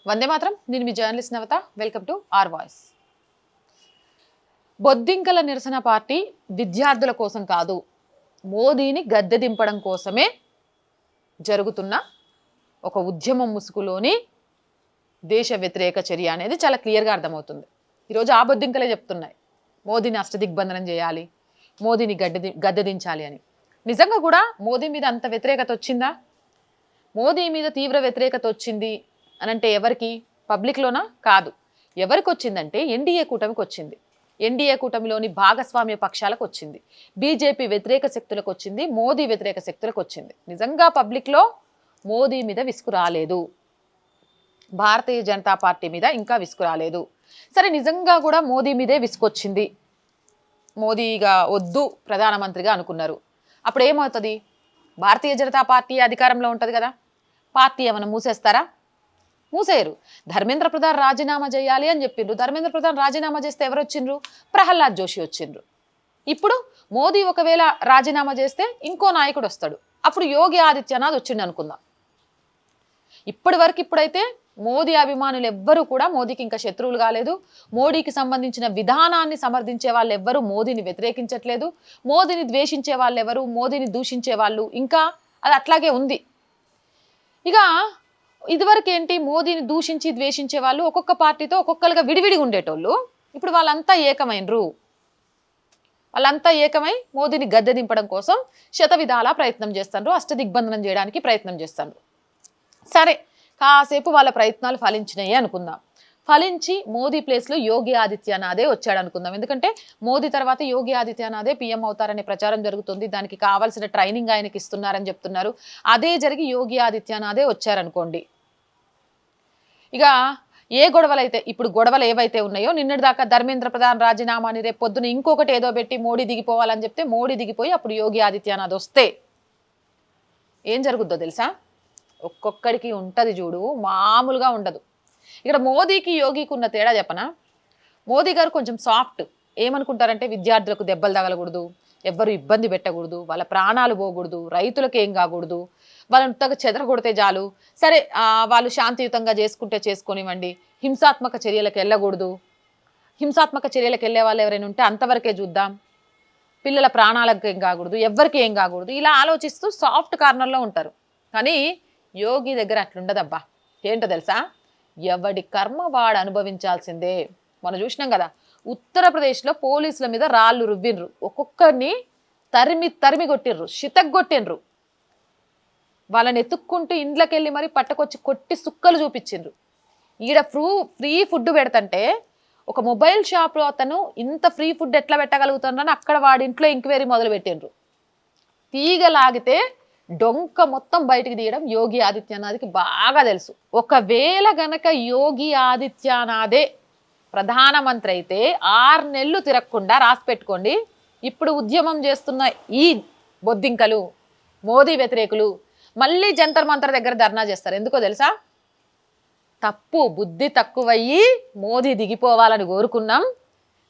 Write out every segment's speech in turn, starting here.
వందే మాత్రం. నేను మీ journalist Navata. Welcome to our voice. బొద్దింకల నిరసన పార్టీ విద్యార్థుల కోసం కాదు, మోదీని గద్దె దింపడం కోసమే జరుగుతున్న ఒక ఉద్యమం ముసుగులోని దేశ వ్యతిరేక చర్య అనేది చాలా క్లియర్గా అర్థమవుతుంది. ఈరోజు ఆ బొద్దింకలే చెప్తున్నాయి మోదీని అష్టదిగ్బంధనం చేయాలి, మోదీని గద్దె దించాలి అని. నిజంగా కూడా మోదీ మీద అంత వ్యతిరేకత వచ్చిందా? మోదీ మీద తీవ్ర వ్యతిరేకత వచ్చింది అనంటే ఎవరికి? పబ్లిక్లోనా? కాదు. ఎవరికి వచ్చిందంటే ఎన్డీఏ కూటమికి వచ్చింది. ఎన్డీఏ కూటమిలోని భాగస్వామ్య పక్షాలకు వచ్చింది, బీజేపీ వ్యతిరేక శక్తులకు వచ్చింది, మోదీ వ్యతిరేక శక్తులకు వచ్చింది. నిజంగా పబ్లిక్లో మోదీ మీద విసుగు రాలేదు, భారతీయ జనతా పార్టీ మీద ఇంకా విసుగు రాలేదు. సరే, నిజంగా కూడా మోదీ మీదే విసుకొచ్చింది, మోదీగా వద్దు ప్రధానమంత్రిగా అనుకున్నారు. అప్పుడు ఏమవుతుంది? భారతీయ జనతా పార్టీ అధికారంలో ఉంటుంది కదా, పార్టీ ఏమైనా మూసేస్తారా? మూసేయరు. ధర్మేంద్ర ప్రధాన్ రాజీనామా చేయాలి అని చెప్పిండ్రు. ధర్మేంద్ర ప్రధాన్ రాజీనామా చేస్తే ఎవరు వచ్చిండ్రు? ప్రహ్లాద్ జోషి వచ్చిండ్రు. ఇప్పుడు మోదీ ఒకవేళ రాజీనామా చేస్తే ఇంకో నాయకుడు వస్తాడు, అప్పుడు యోగి ఆదిత్యనాథ్ వచ్చిండు అనుకుందాం. ఇప్పుడైతే మోదీ అభిమానులు ఎవ్వరూ కూడా మోదీకి ఇంకా శత్రువులు కాలేదు. మోడీకి సంబంధించిన విధానాన్ని సమర్థించే వాళ్ళు ఎవ్వరూ మోదీని వ్యతిరేకించట్లేదు. మోదీని ద్వేషించే వాళ్ళు ఎవరు, మోదీని దూషించే వాళ్ళు ఇంకా అది అట్లాగే ఉంది. ఇక ఇదివరకు ఏంటి? మోదీని దూషించి ద్వేషించే వాళ్ళు ఒక్కొక్క పార్టీతో ఒక్కొక్కరుగా విడివిడిగా ఉండేటోళ్ళు. ఇప్పుడు వాళ్ళంతా ఏకమైనరు. వాళ్ళంతా ఏకమై మోదీని గద్దె దింపడం కోసం శతవిధాలా ప్రయత్నం చేస్తారు, అష్టదిగ్బంధనం చేయడానికి ప్రయత్నం చేస్తారు. సరే, కాసేపు వాళ్ళ ప్రయత్నాలు ఫలించినాయి అనుకుందాం. ఫలించి మోదీ ప్లేస్లో యోగి ఆదిత్యనాథే వచ్చాడు అనుకుందాం. ఎందుకంటే మోదీ తర్వాత యోగి ఆదిత్యనాథే పీఎం అవుతారనే ప్రచారం జరుగుతుంది. దానికి కావాల్సిన ట్రైనింగ్ ఆయనకి ఇస్తున్నారని చెప్తున్నారు. అదే జరిగి యోగి ఆదిత్యనాథే వచ్చారనుకోండి, ఇక ఏ గొడవలైతే ఇప్పుడు గొడవలు ఏవైతే ఉన్నాయో, నిన్నటి దాకా ధర్మేంద్ర ప్రధాన్ రాజీనామాని రేపు పొద్దున ఇంకొకటి ఏదో పెట్టి మోడీ దిగిపోవాలని చెప్తే మోడీ దిగిపోయి అప్పుడు యోగి ఆదిత్యనాథ్ వస్తే ఏం జరుగుద్దో తెలుసా? ఒక్కొక్కడికి ఉంటుంది చూడు, మామూలుగా ఉండదు. ఇక్కడ మోదీకి యోగికి ఉన్న తేడా చెప్పనా? మోదీ గారు కొంచెం సాఫ్ట్. ఏమనుకుంటారంటే విద్యార్థులకు దెబ్బలు తగలకూడదు, ఎవ్వరు ఇబ్బంది పెట్టకూడదు, వాళ్ళ ప్రాణాలు పోకూడదు, రైతులకు ఏం కాకూడదు, వాళ్ళని ఉత్తగా చెదరగొడితే చాలు, సరే వాళ్ళు శాంతియుతంగా చేసుకుంటే చేసుకొనివ్వండి, హింసాత్మక చర్యలకు వెళ్ళకూడదు, హింసాత్మక చర్యలకు వెళ్ళే వాళ్ళు ఎవరైనా ఉంటే అంతవరకే చూద్దాం, పిల్లల ప్రాణాలకు ఏం కాకూడదు, ఎవ్వరికి ఏం కాకూడదు, ఇలా ఆలోచిస్తూ సాఫ్ట్ కార్నర్లో ఉంటారు. కానీ యోగి దగ్గర అట్లుండదబ్బా. ఏంటో తెలుసా? ఎవడి కర్మ వాడు అనుభవించాల్సిందే. మనం చూసినాం కదా, ఉత్తరప్రదేశ్లో పోలీసుల మీద రాళ్ళు రువ్విండ్రు, ఒక్కొక్కరిని తరిమి కొట్టిండ్రు, చితగ్గొట్టిండ్రు, వాళ్ళని ఎత్తుక్కుంటూ ఇండ్లకి వెళ్ళి మరి పట్టుకొచ్చి కొట్టి సుక్కలు చూపించిండ్రు. ఈడ ఫ్రీ ఫుడ్ పెడతంటే ఒక మొబైల్ షాప్లో అతను ఇంత ఫ్రీ ఫుడ్ ఎట్లా పెట్టగలుగుతున్నారని అక్కడ వాడి ఇంట్లో ఎంక్వైరీ మొదలు పెట్టిండ్రు. తీగలాగితే డొంక మొత్తం బయటికి తీయడం యోగి ఆదిత్యనాథ్కి బాగా తెలుసు. ఒకవేళ గనక యోగి ఆదిత్యనాథే ప్రధానమంత్రి అయితే 6 నెలలు తిరగకుండా రాసి పెట్టుకోండి, ఇప్పుడు ఉద్యమం చేస్తున్న ఈ బొద్దింకలు మోదీ వ్యతిరేకులు మళ్ళీ జంతర్ మంతర్ దగ్గర ధర్నా చేస్తారు. ఎందుకో తెలుసా? తప్పు బుద్ధి తక్కువయ్యి మోదీ దిగిపోవాలని కోరుకున్నాం,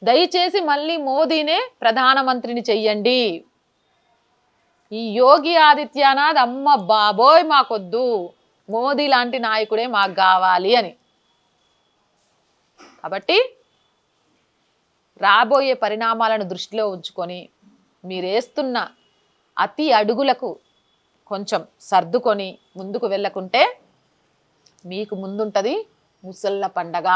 దయచేసి మళ్ళీ మోదీనే ప్రధానమంత్రిని చెయ్యండి, ఈ యోగి ఆదిత్యనాథ్ అమ్మ బాబోయ్ మాకొద్దు, మోదీ లాంటి నాయకుడే మాకు కావాలి అని. కాబట్టి రాబోయే పరిణామాలను దృష్టిలో ఉంచుకొని మీరేస్తున్న అతి అడుగులకు కొంచెం సర్దుకొని ముందుకు వెళ్ళకుంటే మీకు ముందుంటుంది ముసళ్ళ పండగ.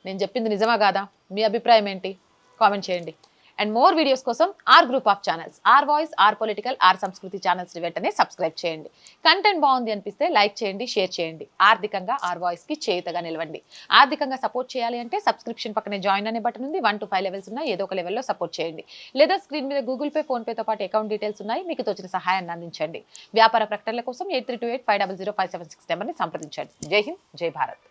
నేను చెప్పింది నిజమా కాదా? మీ అభిప్రాయం ఏంటి? కామెంట్ చేయండి. అండ్ మోర్ వీడియోస్ కోసం our group of channels, our voice, our political, our సంస్కృతి ఛానల్స్ని వెంటనే సబ్స్క్రైబ్ చేయండి. కంటెంట్ బాగుంది అనిపిస్తే లైక్ చేయండి, షేర్ చేయండి. ఆర్థికంగా ఆర్ వాయిస్కి చేతగా నిలవండి. ఆర్థికంగా సపోర్ట్ చేయాలి అంటే సబ్స్క్రిప్షన్ పక్కనే జాయిన్ అనే బటన్ ఉంది. 1 to 5 లెవెల్స్ ఉన్నాయి, ఏదో ఒక లెవెల్లో సపోర్ట్ చేయండి. లేదా స్క్రీన్ మీద గూగుల్ పే, ఫోన్పేతో పాటు అకౌంట్ డీటెయిల్స్ ఉన్నాయి, మీకు తోచిన సహాయాన్ని అందించండి. వ్యాపార ప్రకటనల కోసం 8328500576 నెంబర్ని సంప్రదించండి. జై హింద్, జై భారత్.